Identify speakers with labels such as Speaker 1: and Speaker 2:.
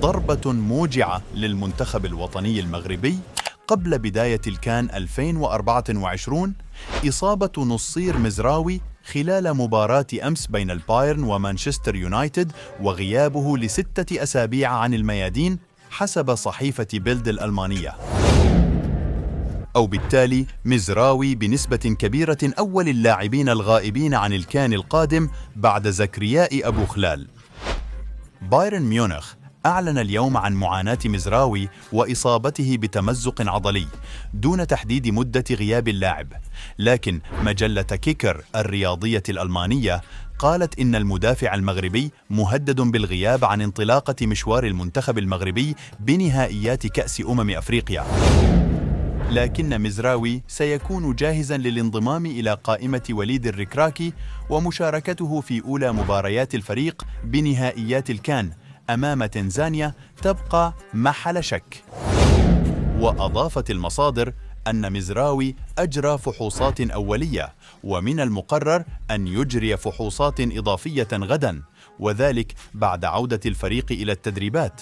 Speaker 1: ضربة موجعة للمنتخب الوطني المغربي قبل بداية الكان 2024 إصابة نصير مزراوي خلال مباراة أمس بين البايرن ومانشستر يونايتد وغيابه ل6 أسابيع عن الميادين حسب صحيفة بيلد الألمانية. أو بالتالي مزراوي بنسبة كبيرة أول اللاعبين الغائبين عن الكان القادم بعد زكرياء أبو خلال. بايرن ميونخ أعلن اليوم عن معاناة مزراوي وإصابته بتمزق عضلي دون تحديد مدة غياب اللاعب، لكن مجلة كيكر الرياضية الألمانية قالت إن المدافع المغربي مهدد بالغياب عن انطلاقة مشوار المنتخب المغربي بنهائيات كأس أفريقيا، لكن مزراوي سيكون جاهزاً للانضمام إلى قائمة وليد الركراكي ومشاركته في أولى مباريات الفريق بنهائيات الكان أمام تنزانيا تبقى محل شك. وأضافت المصادر أن مزراوي أجرى فحوصات أولية ومن المقرر أن يجري فحوصات إضافية غداً، وذلك بعد عودة الفريق إلى التدريبات.